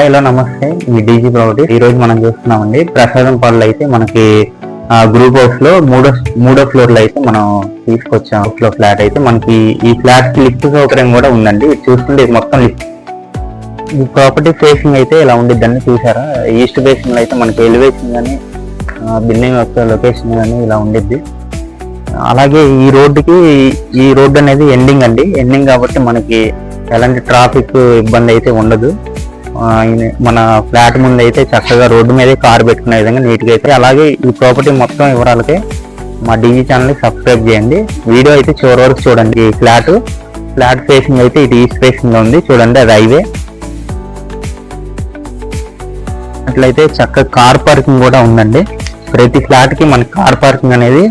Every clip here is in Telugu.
హలో నమస్తే, మీ డీజీ ప్రాపర్టీ. ఈ రోజు మనం చూస్తున్నామండి ప్రసాదం పాలన అయితే మనకి గ్రూప్ హౌస్ లో మూడో ఫ్లోర్ లో అయితే మనం తీసుకొచ్చాం. ఫ్లాట్ అయితే మనకి ఈ ఫ్లాట్ కి లిఫ్ట్ సౌకర్యం కూడా ఉందండి. చూస్తుంటే ఇది మొత్తం లిఫ్ట్. ఈ ప్రాపర్టీ ఫేసింగ్ అయితే ఇలా ఉండిద్దండి. చూసారా, ఈస్ట్ ఫేసింగ్ లో అయితే మనకి ఎలివేషన్ కానీ బిల్డింగ్ యొక్క లొకేషన్ కానీ ఇలా ఉండిద్ది. అలాగే ఈ రోడ్డు అనేది ఎండింగ్ అండి. ఎండింగ్ కాబట్టి మనకి ఎలాంటి ట్రాఫిక్ ఇబ్బంది అయితే ఉండదు. మన ఫ్లాట్ ముందు అయితే చక్కగా రోడ్డు మీద కారు పెట్టుకునే విధంగా నీట్గా అయితే. అలాగే ఈ ప్రాపర్టీ మొత్తం వివరాలకి మా డీజీ ఛానల్ని సబ్స్క్రైబ్ చేయండి. వీడియో అయితే చివరి వరకు చూడండి. ఈ ఫ్లాట్ ఫేసింగ్ అయితే ఇటు ఈస్ట్ ఫేసింగ్ లో ఉంది. చూడండి, అది హైవే. అట్లయితే చక్కగా కార్ పార్కింగ్ కూడా ఉందండి. ప్రతి ఫ్లాట్ కి మనకి కార్ పార్కింగ్ అనేది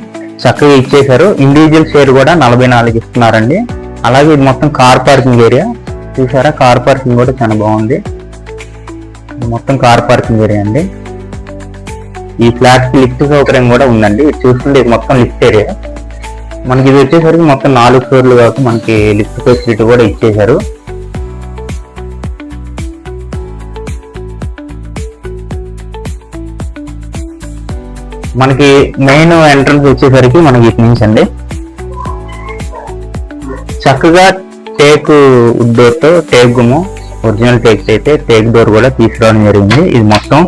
చక్కగా ఇచ్చేశారు. ఇండివిజువల్ షేర్ కూడా 44 ఇస్తున్నారండి. అలాగే ఇది మొత్తం కార్ పార్కింగ్ ఏరియా. చూసారా, కార్ పార్కింగ్ కూడా చాలా బాగుంది. మొత్తం కార్ పార్కింగ్ ఏరియా అండి. ఈ ఫ్లాట్ కి లిఫ్ట్ సౌకర్యం కూడా ఉందండి. చూస్తుంటే ఇది మొత్తం లిఫ్ట్ ఏరియా. మనకి ఇది వచ్చేసరికి మొత్తం 4 ఫ్లోర్లు కాక మనకి లిఫ్ట్ ఫెసిలిటీ కూడా ఇచ్చేశారు. మనకి మెయిన్ ఎంట్రన్స్ వచ్చేసరికి మనకి ఇటు నుంచి అండి చక్కగా టేక్ వుడ్ డోర్ తో టేక్ గుమ్ము, ఒరిజినల్ టేక్ డోర్ కూడా తీసుకురావడం జరిగింది. ఇది మొత్తం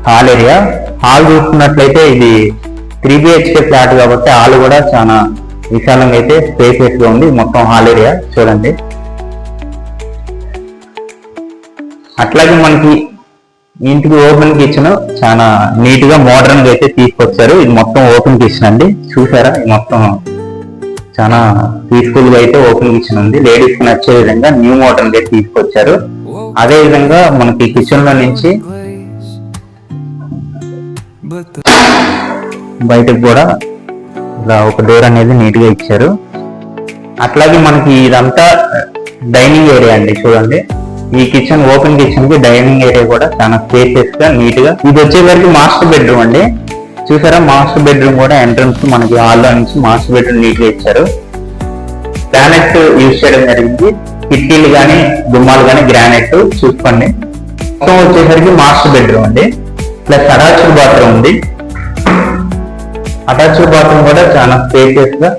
హాల్ ఏరియా. హాల్ చూసుకున్నట్లయితే ఇది 3 BHK ఫ్లాట్ కాబట్టి హాల్ కూడా చాలా విశాలంగా అయితే స్పేసియస్ గా ఉంది. మొత్తం హాల్ ఏరియా చూడండి. అట్లాగే మనకి ఇంటికి ఓపెన్ కిచెన్ చాలా నీట్ గా మోడర్న్ గా అయితే తీసుకొచ్చారు. ఇది మొత్తం ఓపెన్ కిచెన్ అండి. చూసారా, ఇది మొత్తం చాలా పీస్ఫుల్ గా అయితే ఓపెన్ కిచెన్ ఉంది. లేడీస్ కి నచ్చే విధంగా న్యూ మోడర్న్ గా తీసుకొచ్చారు. అదే విధంగా మనకి కిచెన్ లో నుంచి బయటకు కూడా ఇలా ఒక డోర్ అనేది నీట్ గా ఇచ్చారు. అట్లాగే మనకి ఇదంతా డైనింగ్ ఏరియా అండి. చూడండి, ఈ కిచెన్ ఓపెన్ కిచెన్ కి డైనింగ్ ఏరియా కూడా చాలా స్పేసియస్ గా నీట్ గా. ఇది వచ్చేసరికి మాస్టర్ బెడ్రూమ్ అండి. చూసారా, మాస్టర్ బెడ్రూమ్ కూడా ఎంట్రన్స్ మనకి హాల్లో నుంచి మాస్టర్ బెడ్రూమ్ నీట్ గా ఇచ్చారు. గ్రానైట్ యూజ్ చేయడం జరిగింది. కిటికీలు కానీ గుమ్మాలు కానీ గ్రానైట్ చూసుకోండి. మొత్తం వచ్చేసరికి మాస్టర్ బెడ్రూమ్ అండి. ప్లస్ అటాచ్డ్ బాత్రూమ్ ఉంది. అటాచ్డ్ బాత్రూమ్ కూడా చాలా స్పేసియస్ గా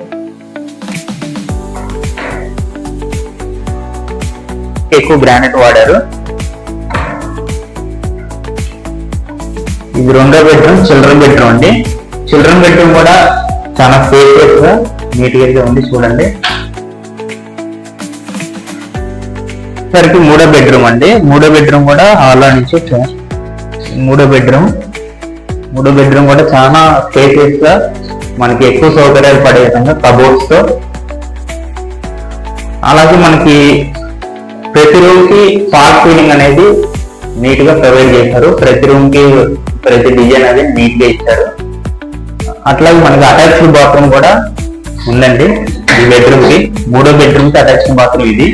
ఎక్కువ గ్రానైట్ వాడారు. ఇది రెండో బెడ్రూమ్, చిల్డ్రన్ బెడ్రూమ్ అండి. చిల్డ్రన్ బెడ్రూమ్ కూడా చాలా స్పేసియస్ గా నీట్ గా ఉంది. చూడండి, సరికి మూడో బెడ్రూమ్ అండి. మూడో బెడ్రూమ్ కూడా హాల్లో నుంచి మూడో బెడ్రూమ్ కూడా చాలా స్పేసియస్ గా మనకి ఎక్కువ సౌకర్యాలు పడే విధంగా కబోర్డ్స్ తో. అలాగే మనకి ప్రతి రూమ్ కి ఫాల్ సీలింగ్ అనేది నీట్ గా ప్రొవైడ్ చేశారు. ప్రతి రూమ్ కి ప్రతి డిజైన్ అనేది నీట్ గా ఇచ్చారు. అట్లాగే మనకి అటాచ్డ్ బాత్రూమ్ కూడా ఉందండి. ఈ బెడ్రూమ్ కి, మూడో బెడ్రూమ్ కి అటాచ్డ్ బాత్రూమ్ ఇది.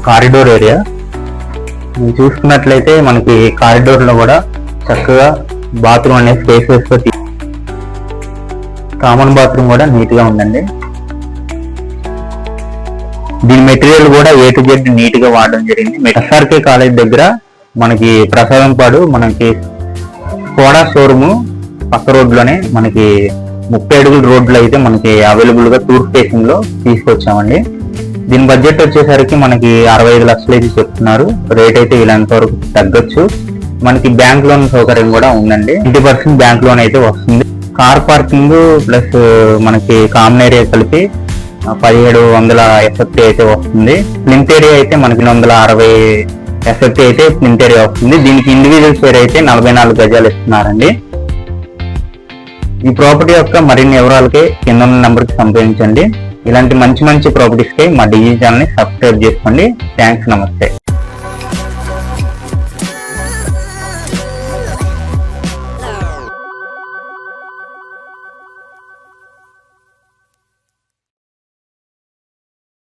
కారిడోర్ ఏరియా చూసుకున్నట్లయితే మనకి కారిడోర్ లో కూడా చక్కగా బాత్రూమ్ అనేది స్పేసెస్ తో, కామన్ బాత్రూమ్ కూడా నీట్ గా ఉందండి. దీని మెటీరియల్ కూడా A to Z నీట్ గా వాడడం జరిగింది. SRK కాలేజ్ దగ్గర మనకి ప్రసాదంపాడు మనకి కోడా షోరూమ్ పక్క రోడ్లోనే మనకి 30 అడుగుల రోడ్లు అయితే మనకి అవైలబుల్ గా టూర్ ఫేసింగ్ లో తీసుకొచ్చామండి. దీని బడ్జెట్ వచ్చేసరికి మనకి 65 లక్షలు అయితే చెప్తున్నారు. రేట్ అయితే ఇలాంటి వరకు తగ్గొచ్చు. మనకి బ్యాంక్ లోన్ సౌకర్యం కూడా ఉందండి. 20% బ్యాంక్ లోన్ అయితే వస్తుంది. కార్ పార్కింగ్ ప్లస్ మనకి కామన్ ఏరియా కలిపి 1700 SFT అయితే వస్తుంది. ప్లింత్ ఏరియా అయితే మనకి 160 SFT అయితే ప్లింత్ ఏరియా వస్తుంది. దీనికి ఇండివిజువల్ షేర్ అయితే 44 గజాలు ఇస్తున్నారండి. ఈ ప్రాపర్టీ యొక్క మరిన్ని వివరాలకి కింద ఉన్న నెంబర్ కి సంప్రదించండి. ఇలాంటి మంచి ప్రాపర్టీస్ కి మా డీజీ ఛానల్ ని సబ్స్క్రైబ్ చేసుకోండి. థ్యాంక్స్, నమస్తే.